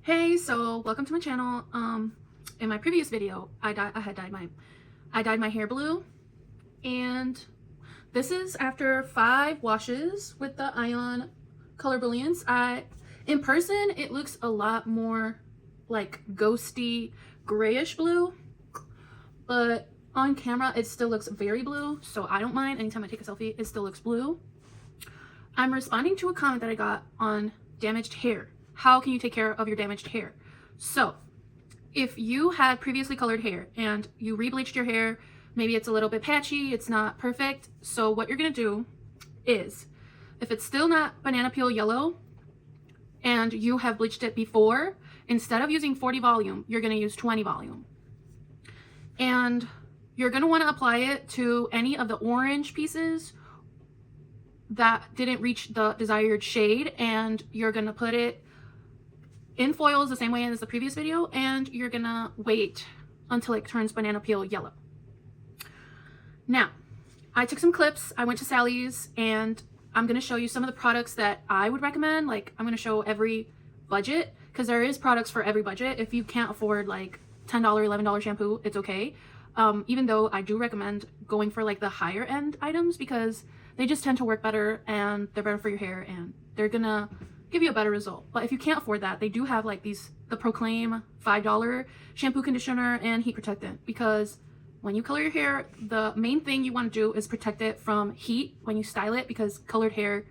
Hey, so welcome to my channel. In my previous video, I dyed my hair blue, and this is after 5 washes with the Ion Color Brilliance. In person, it looks a lot more like ghosty grayish blue, but on camera, it still looks very blue, so I don't mind. Anytime I take a selfie, it still looks blue. I'm responding to a comment that I got on damaged hair. How can you take care of your damaged hair? So if you had previously colored hair and you re-bleached your hair, maybe it's a little bit patchy, it's not perfect. So what you're gonna do is, if it's still not banana peel yellow and you have bleached it before, instead of using 40 volume, you're gonna use 20 volume. And you're gonna wanna apply it to any of the orange pieces that didn't reach the desired shade, and you're gonna put it in foils the same way as the previous video, and you're gonna wait until it turns banana peel yellow. Now, I took some clips, I went to Sally's, and I'm gonna show you some of the products that I would recommend. Like, I'm gonna show every budget, because there is products for every budget. If you can't afford like $10, $11 shampoo, it's okay. Even though I do recommend going for like the higher end items, because they just tend to work better and they're better for your hair and they're gonna give you a better result. But if you can't afford that, they do have like the Proclaim $5 shampoo, conditioner, and heat protectant, because when you color your hair, the main thing you want to do is protect it from heat when you style it, because colored hair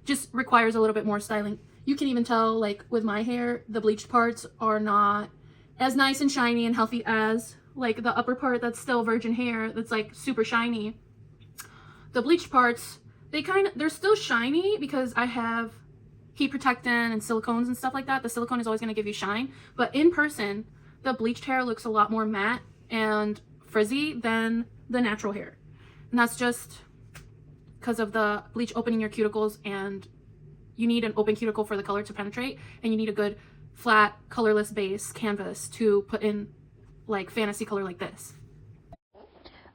just requires a little bit more styling. You can even tell, like with my hair, the bleached parts are not as nice and shiny and healthy as like the upper part that's still virgin hair that's like super shiny. The bleached parts, they're still shiny because I have heat protectant and silicones and stuff like that. The silicone is always going to give you shine, but in person, the bleached hair looks a lot more matte and frizzy than the natural hair. And that's just because of the bleach opening your cuticles, and you need an open cuticle for the color to penetrate, and you need a good flat colorless base canvas to put in like fantasy color like this.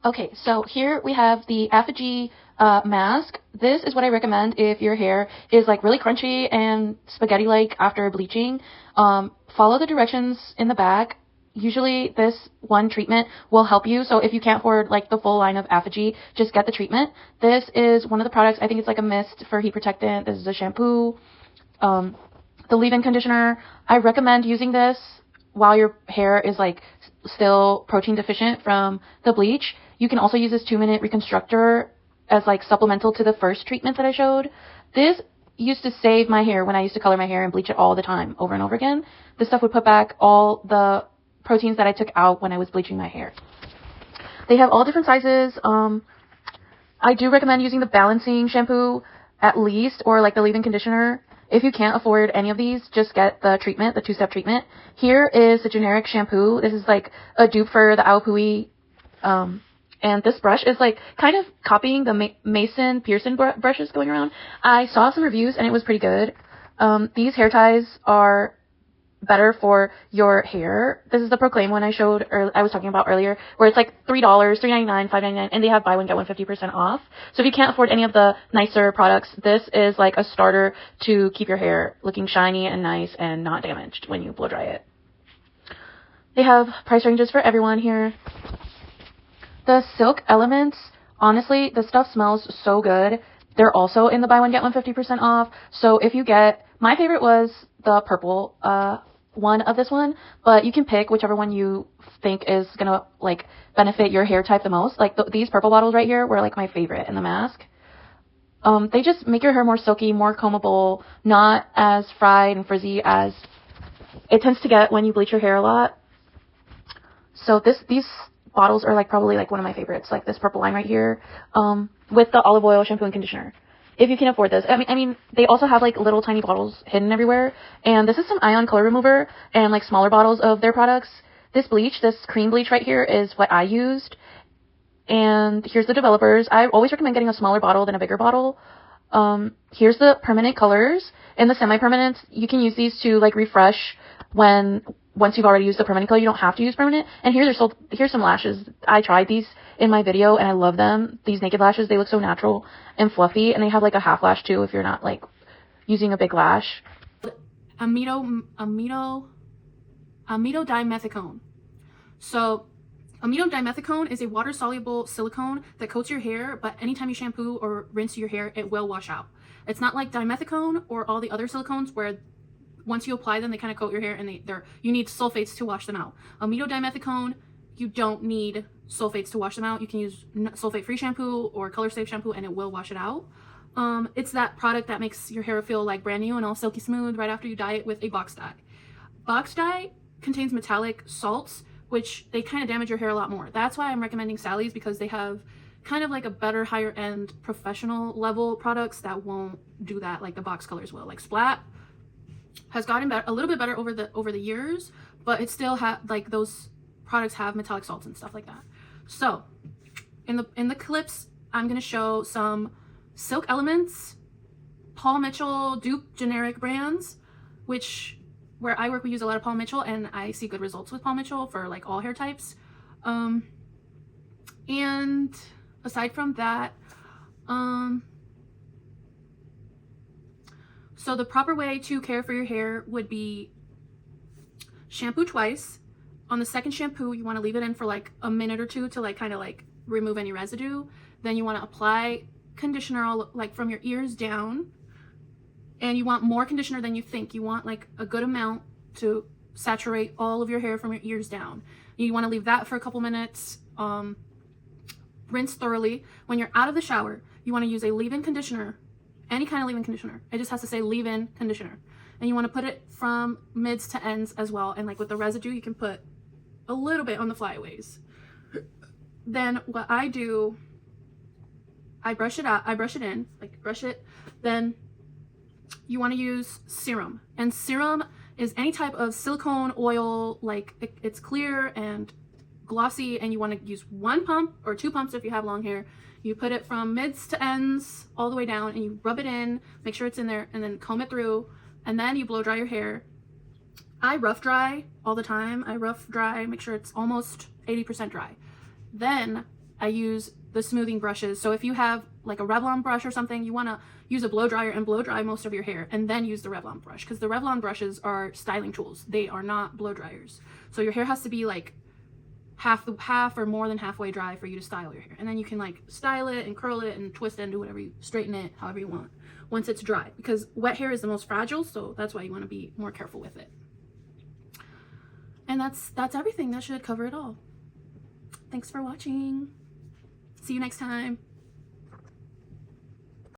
Okay, so here we have the Effigy mask. This is what I recommend if your hair is like really crunchy and spaghetti-like after bleaching. Follow the directions in the back. Usually this one treatment will help you. So if you can't afford like the full line of Effigy, just get the treatment. This is one of the products. I think it's like a mist for heat protectant. This is a shampoo. The leave-in conditioner. I recommend using this while your hair is like still protein deficient from the bleach. You can also use this 2-minute reconstructor as like supplemental to the first treatment that I showed. This used to save my hair when I used to color my hair and bleach it all the time, over and over again. This stuff would put back all the proteins that I took out when I was bleaching my hair. They have all different sizes. I do recommend using the balancing shampoo at least, or like the leave-in conditioner. If you can't afford any of these, just get the treatment, the 2-step treatment. Here is the generic shampoo. This is like a dupe for the Aopui. And this brush is like kind of copying the Mason Pearson brushes going around. I saw some reviews and it was pretty good. These hair ties are better for your hair. This is the Proclaim one I was talking about earlier, where it's like $3, $3.99, $5.99, and they have buy one get one 50% off. So if you can't afford any of the nicer products, this is like a starter to keep your hair looking shiny and nice and not damaged when you blow dry it. They have price ranges for everyone here. The Silk Elements, honestly, this stuff smells so good. They're also in the buy one get one 50% off. So if you get, my favorite was the purple one of this one, but you can pick whichever one you think is gonna like benefit your hair type the most. Like these purple bottles right here were like my favorite in the mask. They just make your hair more silky, more combable, not as fried and frizzy as it tends to get when you bleach your hair a lot. So these bottles are like probably like one of my favorites, like this purple line right here, with the olive oil shampoo and conditioner. If you can afford this. I mean, they also have like little tiny bottles hidden everywhere. And this is some Ion color remover and like smaller bottles of their products. This bleach, this cream bleach right here is what I used. And here's the developers. I always recommend getting a smaller bottle than a bigger bottle. Here's the permanent colors. And the semi-permanents, you can use these to like refresh once you've already used the permanent color. You don't have to use permanent. And here's some lashes. I tried these in my video and I love them. These naked lashes, they look so natural and fluffy, and they have like a half lash too if you're not like using a big lash. Amino amidodimethicone. So amidodimethicone is a water-soluble silicone that coats your hair, but anytime you shampoo or rinse your hair, it will wash out. It's not like dimethicone or all the other silicones where once you apply them, they kind of coat your hair and you need sulfates to wash them out. Amidodimethicone, you don't need sulfates to wash them out. You can use sulfate-free shampoo or color-safe shampoo and it will wash it out. It's that product that makes your hair feel like brand new and all silky smooth right after you dye it with a box dye. Box dye contains metallic salts, which they kind of damage your hair a lot more. That's why I'm recommending Sally's, because they have kind of like a better higher end professional level products that won't do that like the box colors will. Like Splat has gotten a little bit better over the years, but it still like those products have metallic salts and stuff like that. So in the clips, I'm gonna show some Silk Elements, Paul Mitchell dupe generic brands, which where I work we use a lot of Paul Mitchell and I see good results with Paul Mitchell for like all hair types. And aside from that, so the proper way to care for your hair would be shampoo twice. On the second shampoo, you want to leave it in for like a minute or two to like kind of like remove any residue. Then you want to apply conditioner all like from your ears down, and you want more conditioner than you think. You want like a good amount to saturate all of your hair from your ears down. You want to leave that for a couple minutes. Rinse thoroughly. When you're out of the shower, you want to use a leave-in conditioner, any kind of leave-in conditioner. It just has to say leave-in conditioner. And you want to put it from mids to ends as well. And like with the residue, you can put a little bit on the flyaways. Then what I do, I brush it out, I brush it in, like brush it. Then you want to use serum. And serum is any type of silicone oil, like it's clear and glossy, and you want to use 1 pump or 2 pumps if you have long hair. You put it from mids to ends all the way down and you rub it in, make sure it's in there, and then comb it through, and then you blow dry your hair. I rough dry all the time. I rough dry, make sure it's almost 80% dry. Then I use the smoothing brushes. So if you have like a Revlon brush or something, you want to use a blow dryer and blow dry most of your hair and then use the Revlon brush, because the Revlon brushes are styling tools. They are not blow dryers. So your hair has to be like half or more than halfway dry for you to style your hair. And then you can like style it and curl it and twist it and do whatever you, straighten it however you want once it's dry, because wet hair is the most fragile, so that's why you want to be more careful with it. And that's everything. That should cover it all. Thanks for watching. See you next time.